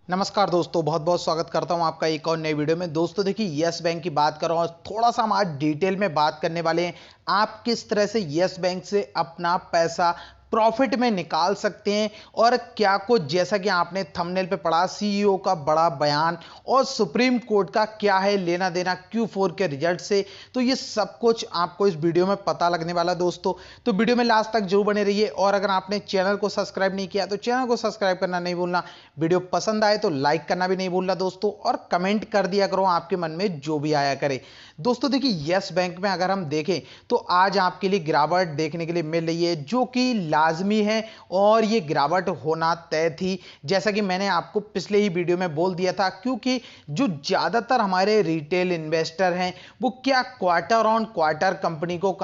नमस्कार दोस्तों, बहुत बहुत स्वागत करता हूं आपका एक और नई वीडियो में। दोस्तों देखिए, यस बैंक की बात कर रहा हूं। थोड़ा सा हम आज डिटेल में बात करने वाले हैं आप किस तरह से यस बैंक से अपना पैसा प्रॉफिट में निकाल सकते हैं और क्या कुछ, जैसा कि आपने थंबनेल पे पढ़ा, सीईओ का बड़ा बयान और सुप्रीम कोर्ट का क्या है लेना देना Q4 के रिजल्ट से। तो ये सब कुछ आपको इस वीडियो में पता लगने वाला दोस्तों, तो वीडियो में लास्ट तक जरूर बने रहिए। और अगर आपने चैनल को सब्सक्राइब नहीं किया तो चैनल को सब्सक्राइब करना नहीं भूलना। वीडियो पसंद आए तो लाइक करना भी नहीं भूलना दोस्तों, और कमेंट कर दिया करो आपके मन में जो भी आया करे। दोस्तों देखिए, यस बैंक में अगर हम देखें तो आज आपके लिए गिरावट देखने के लिए मिल रही है, जो कि लाजमी है और ये गिरावट होना तय थी, जैसा कि मैंने आपको पिछले ही वीडियो में बोल दिया था। क्योंकि जो ज्यादातर हमारे रिटेल इन्वेस्टर हैं वो क्या क्वार्टर ऑन क्वार्टर कंपनी को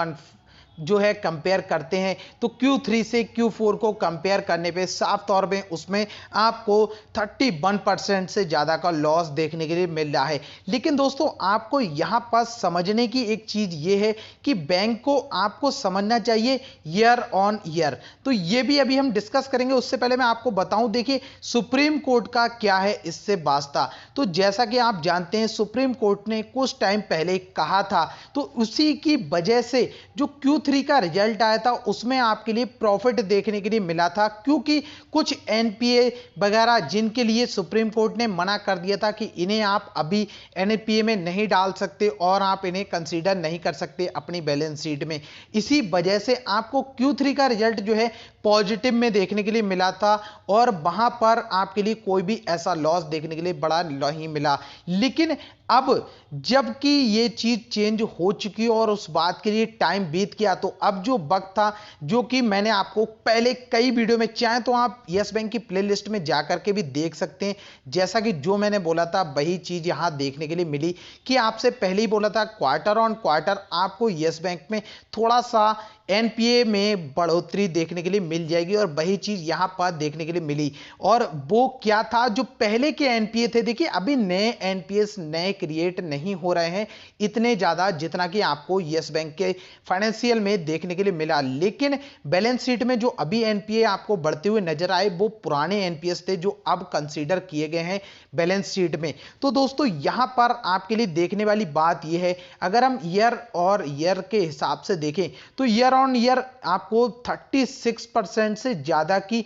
जो है कंपेयर करते हैं, तो Q3 से Q4 को कंपेयर करने पे साफ तौर पे उसमें आपको 31% से ज़्यादा का लॉस देखने के लिए मिल रहा है। लेकिन दोस्तों, आपको यहाँ पर समझने की एक चीज़ ये है कि बैंक को आपको समझना चाहिए ईयर ऑन ईयर। तो ये भी अभी हम डिस्कस करेंगे। उससे पहले मैं आपको बताऊं, देखिए सुप्रीम कोर्ट का क्या है इससे वास्ता। तो जैसा कि आप जानते हैं, सुप्रीम कोर्ट ने कुछ टाइम पहले कहा था, तो उसी की वजह से जो Q3 का रिजल्ट आया था उसमें आपके लिए प्रॉफिट देखने के लिए मिला था। क्योंकि कुछ एनपीए वगैरह जिनके लिए सुप्रीम कोर्ट ने मना कर दिया था कि इन्हें आप अभी एनपीए में नहीं डाल सकते और आप इन्हें कंसीडर नहीं कर सकते अपनी बैलेंस शीट में, इसी वजह से आपको Q3 का रिजल्ट जो है पॉजिटिव में देखने के लिए मिला था और वहां पर आपके लिए कोई भी ऐसा लॉस देखने के लिए बड़ा नहीं मिला। लेकिन अब जबकि ये चीज चेंज हो चुकी और उस बात के लिए टाइम बीत गया, तो अब जो वक्त था, जो कि मैंने आपको पहले कई वीडियो में, चाहे तो आप यस बैंक की प्लेलिस्ट में जाकर के भी देख सकते हैं, जैसा कि जो मैंने बोला था वही चीज यहां देखने के लिए मिली। कि आपसे पहले ही बोला था क्वार्टर ऑन क्वार्टर आपको यस बैंक में थोड़ा सा एनपीए में बढ़ोतरी देखने के लिए मिल जाएगी, और वही चीज यहां पर देखने के लिए मिली। और वो क्या था, जो पहले के एनपीए थे, देखिए अभी नए एनपीएस नए क्रिएट नहीं हो रहे हैं इतने ज्यादा जितना कि आपको यस बैंक के फाइनेंशियल में देखने के लिए मिला। लेकिन बैलेंस शीट में जो अभी एनपीए आपको बढ़ते हुए नजर आए वो पुराने एनपीएस थे जो अब कंसीडर किए गए हैं बैलेंस शीट में। तो दोस्तों यहां पर आपके लिए देखने वाली बात यह है, अगर हम ईयर और ईयर के हिसाब से देखें तो ईयर ऑन ईयर आपको 36% से ज्यादा की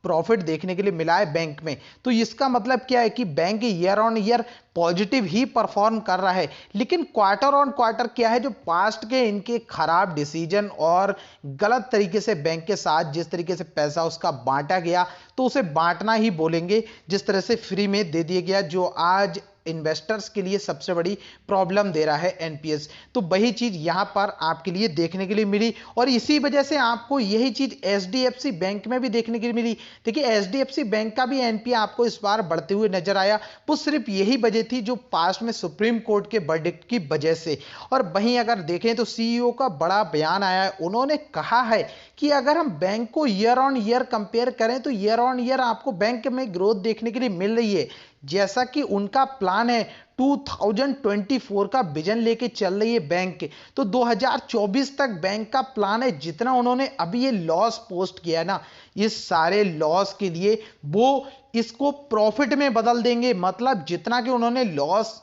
प्रॉफिट देखने के लिए मिला है बैंक में। तो इसका मतलब क्या है कि bank year on year positive he perform कर रहा है। लेकिन क्वार्टर ऑन क्वार्टर क्या है, जो पास्ट के इनके खराब डिसीजन और गलत तरीके से बैंक के साथ जिस तरीके से पैसा उसका बांटा गया, तो उसे बांटना ही बोलेंगे, जिस तरह से फ्री में दे दिया गया, जो आज इन्वेस्टर्स के लिए सबसे बड़ी प्रॉब्लम दे रहा है एनपीएस। तो वही चीज यहां पर आपके लिए देखने के लिए मिली, और इसी वजह से आपको यही चीज एचडीएफसी बैंक में भी देखने के लिए मिली। देखिए एचडीएफसी बैंक का भी एनपीए आपको इस बार बढ़ते हुए नजर आया, वो सिर्फ यही वजह थी जो पास्ट में सुप्रीम कोर्ट के वर्डिक्ट की वजह से। और वहीं अगर देखें तो सीईओ का बड़ा बयान आया है, उन्होंने कहा है कि अगर हम बैंक को ईयर ऑन ईयर कंपेयर करें तो ईयर ऑन ईयर आपको बैंक में ग्रोथ देखने के लिए मिल रही है। जैसा कि उनका प्लान है, 2024 का विजन लेके चल रही है बैंक, तो 2024 तक बैंक का प्लान है। जितना उन्होंने अभी ये लॉस पोस्ट किया है ना, इस सारे लॉस के लिए वो इसको प्रॉफिट में बदल देंगे। मतलब जितना कि उन्होंने लॉस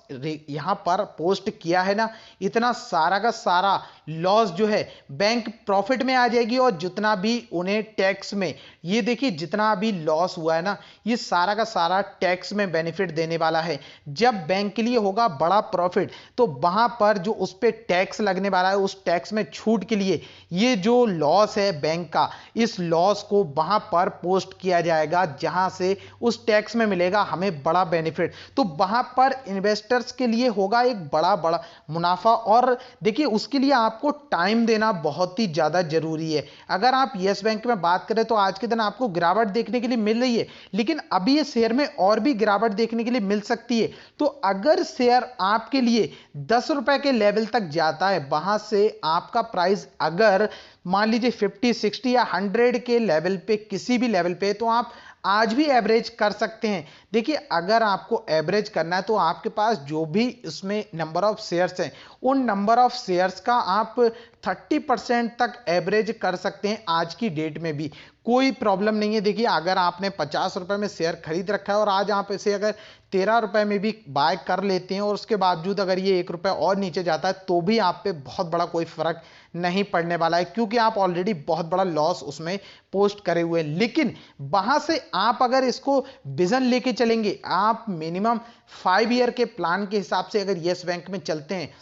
यहां पर पोस्ट किया है ना, इतना सारा का सारा लॉस जो है बैंक प्रॉफिट में आ जाएगी, और जितना भी उन्हें टैक्स में, ये देखिए जितना भी लॉस हुआ है ना, ये सारा का सारा टैक्स में बेनिफिट देने वाला है। जब बैंक के लिए होगा बड़ा प्रॉफिट, तो वहां पर जो उस पर टैक्स लगने वाला है, उस टैक्स में छूट के लिए ये जो लॉस है बैंक का, इस लॉस को वहां पर पोस्ट किया जाएगा, जहां से उस टैक्स में मिलेगा हमें बड़ा बेनिफिट। तो वहां पर इन्वेस्टर्स के लिए होगा एक बड़ा बड़ा मुनाफा। और देखिए उसके लिए आपको टाइम देना बहुत ही ज्यादा जरूरी है। अगर आप यस बैंक में बात करें तो आज के दिन आपको गिरावट देखने के लिए मिल रही है, लेकिन अभी ये शेयर में और भी गिरावट देखने के लिए मिल सकती है। तो अगर शेयर आपके लिए 10 रुपए के लेवल तक जाता है, वहां से आपका प्राइस अगर मान लीजिए 50, 60 या 100 के लेवल पे, किसी भी लेवल पे, तो आप आज भी एवरेज कर सकते हैं। देखिए अगर आपको एवरेज करना है तो आपके पास जो भी इसमें नंबर ऑफ शेयर्स हैं, उन नंबर ऑफ शेयर्स का आप 30% तक एवरेज कर सकते हैं आज की डेट में भी, कोई प्रॉब्लम नहीं है। देखिए अगर आपने 50 रुपए में शेयर खरीद रखा है और आज आप इसे अगर 13 रुपए में भी बाय कर लेते हैं और उसके बावजूद अगर ये 1 रुपए और नीचे जाता है तो भी आप पे बहुत बड़ा कोई फर्क नहीं पड़ने वाला है, क्योंकि आप ऑलरेडी बहुत बड़ा लॉस उसमें पोस्ट करे हुए हैं। लेकिन वहां से आप अगर इसको विजन लेके चलेंगे, आप मिनिमम 5 ईयर के प्लान के हिसाब से अगर यस बैंक में चलते हैं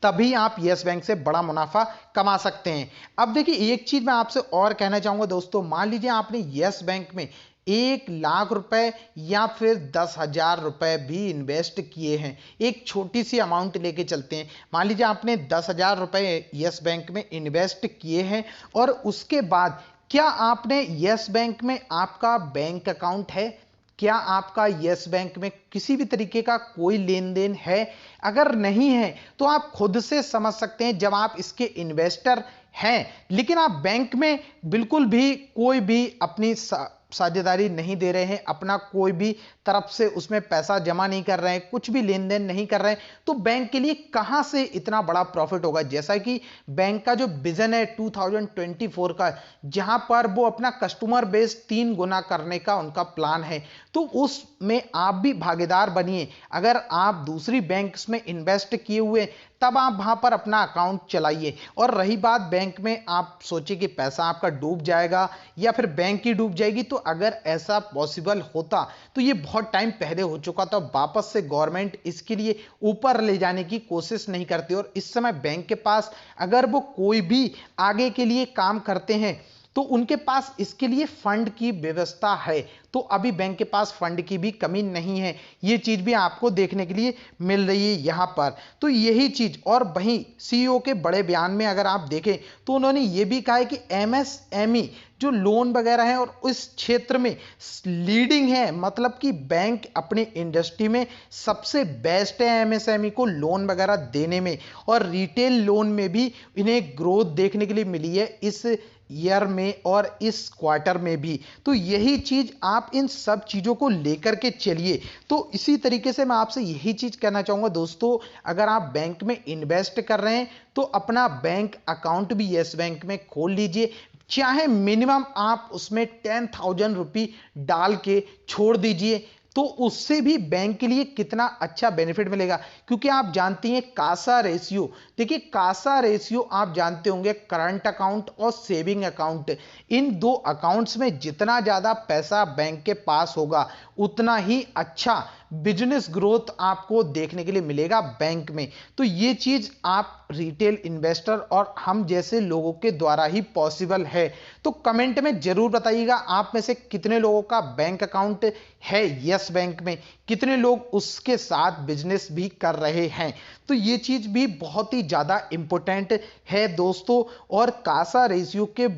तभी आप यस बैंक से बड़ा मुनाफा कमा सकते हैं। अब देखिए एक चीज मैं आपसे और कहना चाहूंगा दोस्तों, मान लीजिए आपने यस बैंक में 1 लाख रुपए या फिर 10,000 रुपए भी इन्वेस्ट किए हैं। एक छोटी सी अमाउंट लेके चलते हैं, मान लीजिए आपने 10,000 रुपए यस बैंक में इन्वेस्ट किए हैं और उसके बाद क्या आपने यस बैंक में आपका बैंक अकाउंट है? क्या आपका यस बैंक में किसी भी तरीके का कोई लेन देन है? अगर नहीं है तो आप खुद से समझ सकते हैं, जब आप इसके इन्वेस्टर हैं लेकिन आप बैंक में बिल्कुल भी कोई भी अपनी साझेदारी नहीं दे रहे हैं, अपना कोई भी तरफ से उसमें पैसा जमा नहीं कर रहे हैं, कुछ भी लेन देन नहीं कर रहे हैं, तो बैंक के लिए कहां से इतना बड़ा प्रॉफिट होगा? जैसा कि बैंक का जो विजन है 2024 का, जहां पर वो अपना कस्टमर बेस 3 गुना करने का उनका प्लान है, तो उसमें आप भी भागीदार बनिए। अगर आप दूसरी बैंक्स में इन्वेस्ट किए हुए तब आप वहां पर अपना अकाउंट चलाइए। और रही बात बैंक में, आप सोचिए कि पैसा आपका डूब जाएगा या फिर बैंक ही डूब जाएगी, तो अगर ऐसा पॉसिबल होता तो ये बहुत टाइम पहले हो चुका था। वापस से गवर्नमेंट इसके लिए ऊपर ले जाने की कोशिश नहीं करती और इस समय बैंक के पास अगर वो कोई भी आगे के लिए काम करते हैं तो उनके पास इसके लिए फंड की व्यवस्था है। तो अभी बैंक के पास फंड की भी कमी नहीं है, ये चीज भी आपको देखने के लिए मिल रही है यहां पर। तो यही चीज, और वहीं सीईओ के बड़े बयान में अगर आप देखें तो उन्होंने ये भी कहा है कि एमएसएमई जो लोन वगैरह है और इस क्षेत्र में लीडिंग है, मतलब कि बैंक अपनी इंडस्ट्री में सबसे बेस्ट है एमएसएमई को लोन वगैरह देने में, और रिटेल लोन में भी इन्हें ग्रोथ देखने के लिए मिली है इस ईयर में और इस क्वार्टर में भी। तो यही चीज आप इन सब चीजों को लेकर के चलिए। तो इसी तरीके से मैं आपसे यही चीज कहना चाहूंगा दोस्तों, अगर आप बैंक में इन्वेस्ट कर रहे हैं तो अपना बैंक अकाउंट भी यस बैंक में खोल लीजिए, चाहे मिनिमम आप उसमें 10,000 रुपये डाल के छोड़ दीजिए, तो उससे भी बैंक के लिए कितना अच्छा बेनिफिट मिलेगा। क्योंकि आप जानते हैं कासा रेशियो, देखिए कासा रेशियो आप जानते होंगे, करंट अकाउंट और सेविंग अकाउंट, इन दो अकाउंट्स में जितना ज्यादा पैसा बैंक के पास होगा उतना ही अच्छा बिजनेस ग्रोथ आपको देखने के लिए मिलेगा बैंक में। तो ये चीज आप रिटेल इन्वेस्टर और हम जैसे लोगों के द्वारा ही पॉसिबल है। तो कमेंट में जरूर बताइएगा आप में से कितने लोगों का बैंक अकाउंट है यस बैंक में, कितने लोग उसके साथ बिजनेस भी कर रहे हैं। तो ये चीज भी बहुत ही ज्यादा इंपॉर्टेंट है दोस्तों, और कासा रेशियो के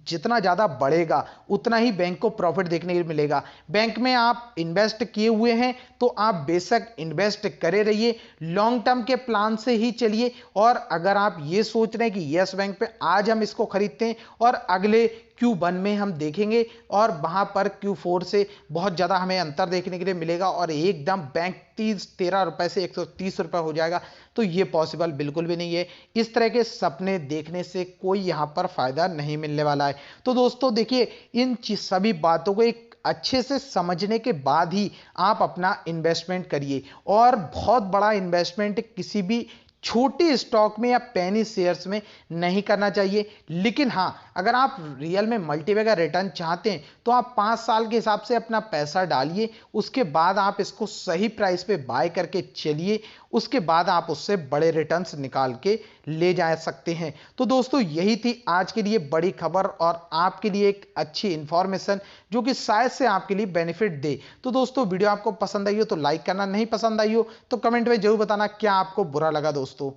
जितना ज्यादा बढ़ेगा उतना ही बैंक को प्रॉफिट देखने के लिए मिलेगा। बैंक में आप इन्वेस्ट किए हुए हैं तो आप बेशक इन्वेस्ट करे रहिए, लॉन्ग टर्म के प्लान से ही चलिए। और अगर आप ये सोच रहे हैं कि यस बैंक पे आज हम इसको खरीदते हैं और अगले Q1 में हम देखेंगे और वहां पर Q4 से बहुत ज्यादा हमें अंतर देखने के लिए मिलेगा और एकदम बैंक 13 रुपए से 130 रुपए हो जाएगा, तो ये पॉसिबल बिल्कुल भी नहीं है। इस तरह के सपने देखने से कोई यहां पर फायदा नहीं मिलने वाला है। तो दोस्तों देखिए, इन सभी बातों को एक अच्छे से समझने के बाद ही आप अपना इन्वेस्टमेंट करिए, और बहुत बड़ा इन्वेस्टमेंट किसी भी छोटे स्टॉक में या पेनी शेयर्स में नहीं करना चाहिए। लेकिन हां, अगर आप रियल में मल्टीबैगर रिटर्न चाहते हैं तो आप 5 साल के हिसाब से अपना पैसा डालिए, उसके बाद आप इसको सही प्राइस पे बाय करके चलिए, उसके बाद आप उससे बड़े रिटर्न्स निकाल के ले जा सकते हैं। तो दोस्तों यही थी आज के लिए बड़ी खबर और आपके लिए एक अच्छी इंफॉर्मेशन जो कि शायद से आपके लिए बेनिफिट दे। तो दोस्तों वीडियो आपको पसंद आई हो तो लाइक करना, नहीं पसंद आई हो तो कमेंट में जरूर बताना क्या आपको बुरा लगा दोस्तों।